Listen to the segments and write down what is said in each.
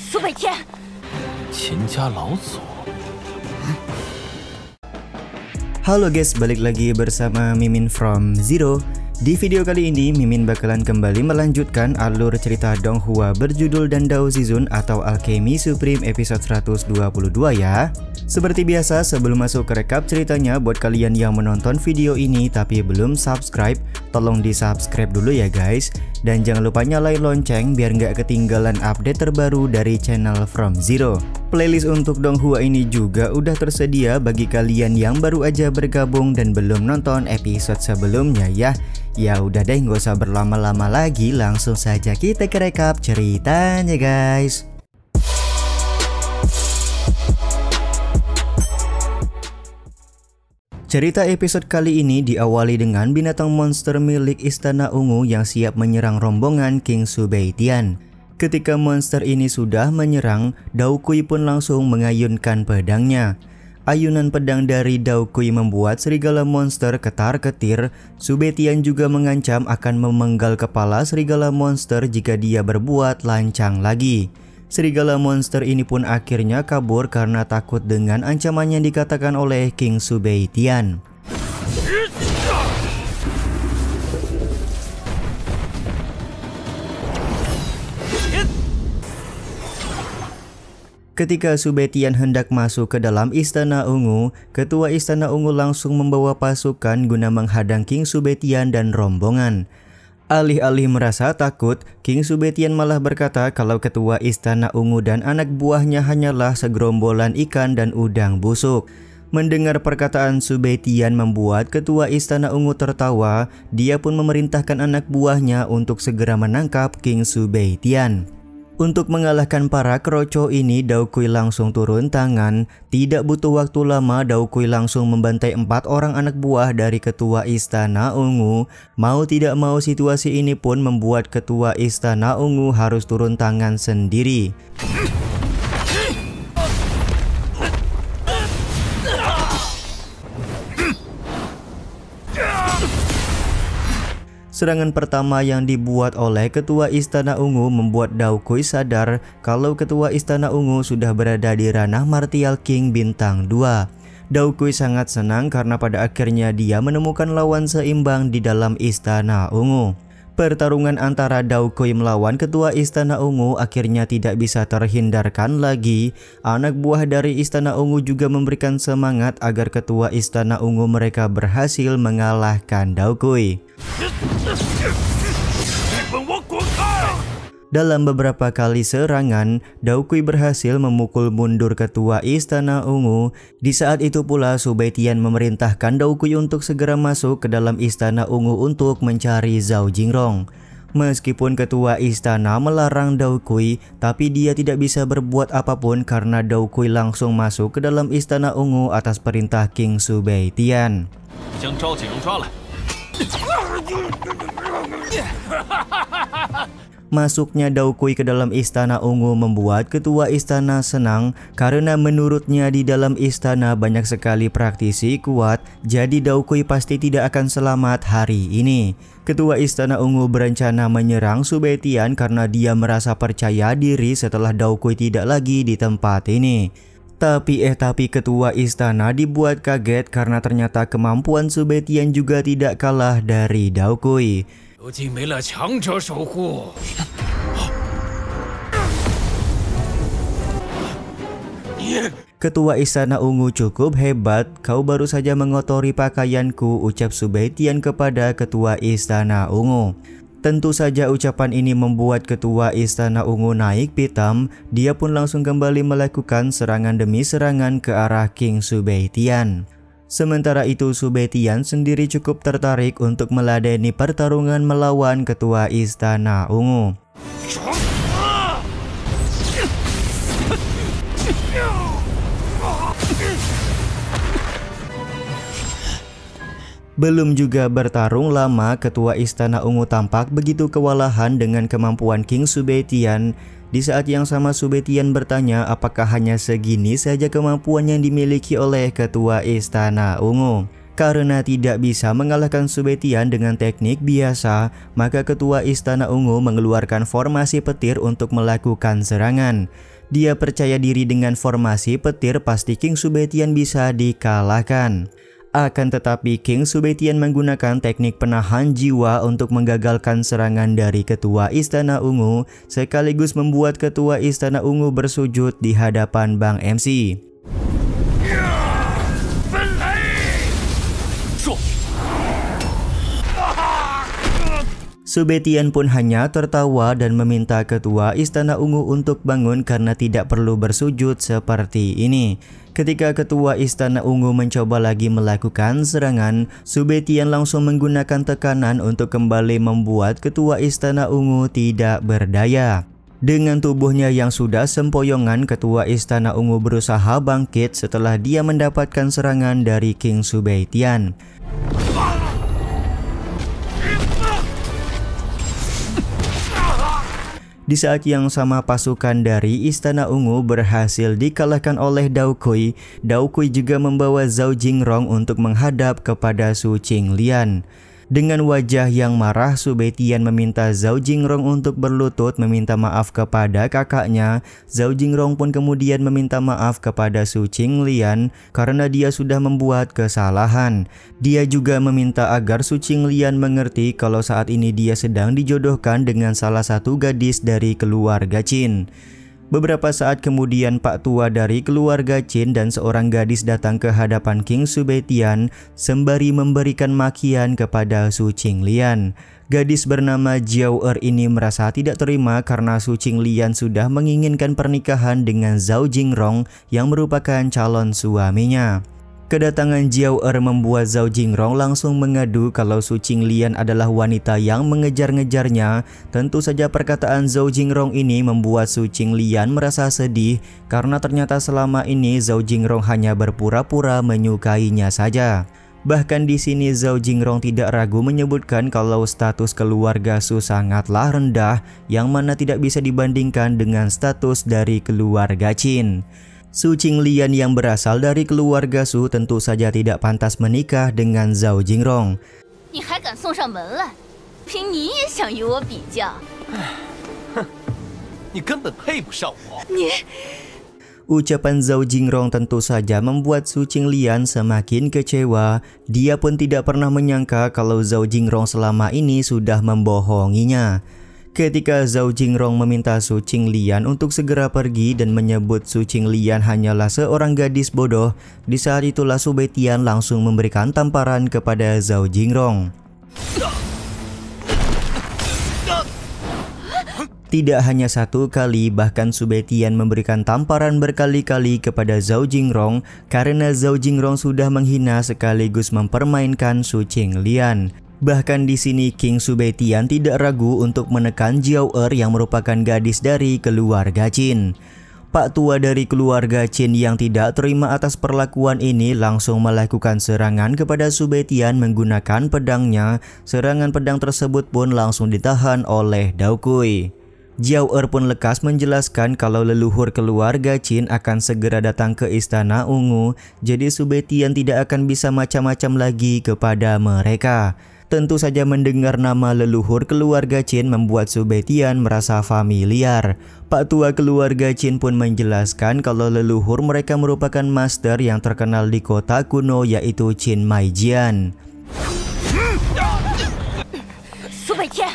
苏北天，秦家老祖。Halo guys, balik lagi bersama Mimin from Zero. Di video kali ini, Mimin bakalan kembali melanjutkan alur cerita Donghua berjudul Dandao Season atau Alchemy Supreme episode 122 ya. Seperti biasa, sebelum masuk ke rekap ceritanya, buat kalian yang menonton video ini tapi belum subscribe, tolong di subscribe dulu ya guys. Dan jangan lupa nyalain lonceng biar nggak ketinggalan update terbaru dari channel From Zero. Playlist untuk Donghua ini juga udah tersedia bagi kalian yang baru aja bergabung dan belum nonton episode sebelumnya ya. Ya udah deh, nggak usah berlama-lama lagi, langsung saja kita ke rekap ceritanya guys. Cerita episode kali ini diawali dengan binatang monster milik Istana Ungu yang siap menyerang rombongan King Subeitian. Ketika monster ini sudah menyerang, Daokui pun langsung mengayunkan pedangnya. Ayunan pedang dari Daokui membuat serigala monster ketar-ketir. Subeitian juga mengancam akan memenggal kepala serigala monster jika dia berbuat lancang lagi. Serigala monster ini pun akhirnya kabur karena takut dengan ancaman yang dikatakan oleh King Subeitian. Ketika Subeitian hendak masuk ke dalam Istana Ungu, Ketua Istana Ungu langsung membawa pasukan guna menghadang King Subeitian dan rombongan. Alih-alih merasa takut, King Subeitian malah berkata kalau Ketua Istana Ungu dan anak buahnya hanyalah segerombolan ikan dan udang busuk. Mendengar perkataan Subeitian membuat Ketua Istana Ungu tertawa. Dia pun memerintahkan anak buahnya untuk segera menangkap King Subeitian. Untuk mengalahkan para keroco ini, Daokui langsung turun tangan. Tidak butuh waktu lama, Daokui langsung membantai 4 orang anak buah dari Ketua Istana Ungu. Mau tidak mau, situasi ini pun membuat Ketua Istana Ungu harus turun tangan sendiri. Serangan pertama yang dibuat oleh Ketua Istana Ungu membuat Daokui sadar kalau Ketua Istana Ungu sudah berada di ranah Martial King bintang 2. Daokui sangat senang karena pada akhirnya dia menemukan lawan seimbang di dalam Istana Ungu. Pertarungan antara Daokui melawan Ketua Istana Ungu akhirnya tidak bisa terhindarkan lagi. Anak buah dari Istana Ungu juga memberikan semangat agar Ketua Istana Ungu mereka berhasil mengalahkan Daokui. Dalam beberapa kali serangan, Daokui berhasil memukul mundur Ketua Istana Ungu. Di saat itu pula Subeitian memerintahkan Daokui untuk segera masuk ke dalam Istana Ungu untuk mencari Zhao Jingrong. Meskipun Ketua Istana melarang Daokui, tapi dia tidak bisa berbuat apapun karena Daokui langsung masuk ke dalam Istana Ungu atas perintah King Subeitian. Masuknya Daokui ke dalam Istana Ungu membuat Ketua Istana senang karena menurutnya di dalam istana banyak sekali praktisi kuat, jadi Daokui pasti tidak akan selamat hari ini. Ketua Istana Ungu berencana menyerang Subeitian karena dia merasa percaya diri setelah Daokui tidak lagi di tempat ini. Tapi Ketua Istana dibuat kaget karena ternyata kemampuan Subeitian juga tidak kalah dari Daokui. Ketua Istana Ungu cukup hebat, kau baru saja mengotori pakaianku, ucap Subeitian kepada Ketua Istana Ungu. Tentu saja ucapan ini membuat Ketua Istana Ungu naik pitam. Dia pun langsung kembali melakukan serangan demi serangan ke arah King Subeitian. Sementara itu Subeitian sendiri cukup tertarik untuk meladeni pertarungan melawan Ketua Istana Ungu. Belum juga bertarung lama, Ketua Istana Ungu tampak begitu kewalahan dengan kemampuan King Sube Tian. Di saat yang sama Sube Tian bertanya apakah hanya segini saja kemampuan yang dimiliki oleh Ketua Istana Ungu. Karena tidak bisa mengalahkan Sube Tian dengan teknik biasa, maka Ketua Istana Ungu mengeluarkan formasi petir untuk melakukan serangan. Dia percaya diri dengan formasi petir pasti King Sube Tian bisa dikalahkan. Akan tetapi King Sube Tian menggunakan teknik penahan jiwa untuk menggagalkan serangan dari Ketua Istana Ungu, sekaligus membuat Ketua Istana Ungu bersujud di hadapan Bang MC. Sube Tian pun hanya tertawa dan meminta Ketua Istana Ungu untuk bangun karena tidak perlu bersujud seperti ini. Ketika Ketua Istana Ungu mencoba lagi melakukan serangan, Sube Tian langsung menggunakan tekanan untuk kembali membuat Ketua Istana Ungu tidak berdaya. Dengan tubuhnya yang sudah sempoyongan, Ketua Istana Ungu berusaha bangkit setelah dia mendapatkan serangan dari King Sube Tian. Di saat yang sama pasukan dari Istana Ungu berhasil dikalahkan oleh Dao Kui. Dao Kui juga membawa Zhao Jingrong untuk menghadap kepada Su Qinglian. Dengan wajah yang marah, Sube Tian meminta Zhao Jingrong untuk berlutut meminta maaf kepada kakaknya. Zhao Jingrong pun kemudian meminta maaf kepada Su Qinglian karena dia sudah membuat kesalahan. Dia juga meminta agar Su Qinglian mengerti kalau saat ini dia sedang dijodohkan dengan salah satu gadis dari keluarga Qin. Beberapa saat kemudian Pak Tua dari keluarga Qin dan seorang gadis datang ke hadapan King Sube Tian sembari memberikan makian kepada Su Qinglian. Gadis bernama Jiao Er ini merasa tidak terima karena Su Qinglian sudah menginginkan pernikahan dengan Zhao Jingrong yang merupakan calon suaminya. Kedatangan Jiao Er membuat Zhao Jingrong langsung mengadu kalau Su Qinglian adalah wanita yang mengejar-ngejarnya. Tentu saja perkataan Zhao Jingrong ini membuat Su Qinglian merasa sedih karena ternyata selama ini Zhao Jingrong hanya berpura-pura menyukainya saja. Bahkan di sini Zhao Jingrong tidak ragu menyebutkan kalau status keluarga Su sangatlah rendah, yang mana tidak bisa dibandingkan dengan status dari keluarga Qin. Su Qinglian yang berasal dari keluarga Su tentu saja tidak pantas menikah dengan Zhao Jingrong. Ucapan Zhao Jingrong tentu saja membuat Su Qinglian semakin kecewa. Dia pun tidak pernah menyangka kalau Zhao Jingrong selama ini sudah membohonginya. Ketika Zhao Jingrong meminta Su Qinglian untuk segera pergi dan menyebut Su Qinglian hanyalah seorang gadis bodoh, di saat itulah Sube Tian langsung memberikan tamparan kepada Zhao Jingrong. Tidak hanya satu kali, bahkan Sube Tian memberikan tamparan berkali-kali kepada Zhao Jingrong karena Zhao Jingrong sudah menghina sekaligus mempermainkan Su Qinglian. Bahkan di sini King Sube Tian tidak ragu untuk menekan Jiao Er yang merupakan gadis dari keluarga Qin. Pak Tua dari keluarga Qin yang tidak terima atas perlakuan ini langsung melakukan serangan kepada Sube Tian menggunakan pedangnya. Serangan pedang tersebut pun langsung ditahan oleh Dao Kui. Jiao Er pun lekas menjelaskan kalau leluhur keluarga Qin akan segera datang ke Istana Ungu, jadi Sube Tian tidak akan bisa macam-macam lagi kepada mereka. Tentu saja mendengar nama leluhur keluarga Qin membuat Sube Tian merasa familiar. Pak Tua keluarga Qin pun menjelaskan kalau leluhur mereka merupakan master yang terkenal di kota kuno yaitu Qin Maijian. Sube Tian,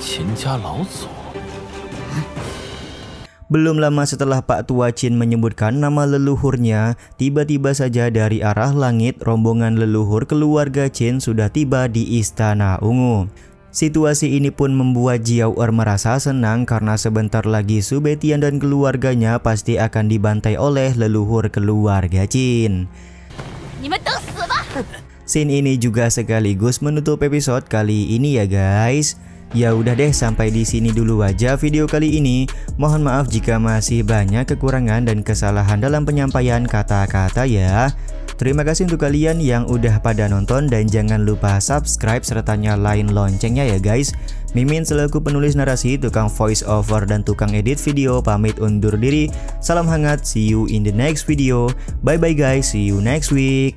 Qin家老祖. Belum lama setelah Pak Tua Qin menyebutkan nama leluhurnya, tiba-tiba saja dari arah langit rombongan leluhur keluarga Qin sudah tiba di Istana Ungu. Situasi ini pun membuat Jiao Er merasa senang karena sebentar lagi Sube Tian dan keluarganya pasti akan dibantai oleh leluhur keluarga Qin. Scene ini juga sekaligus menutup episode kali ini ya guys. Ya udah deh, sampai di sini dulu aja video kali ini. Mohon maaf jika masih banyak kekurangan dan kesalahan dalam penyampaian kata-kata ya. Terima kasih untuk kalian yang udah pada nonton dan jangan lupa subscribe serta nyalain loncengnya ya guys. Mimin selaku penulis narasi, tukang voice over dan tukang edit video pamit undur diri. Salam hangat, see you in the next video. Bye bye guys, see you next week.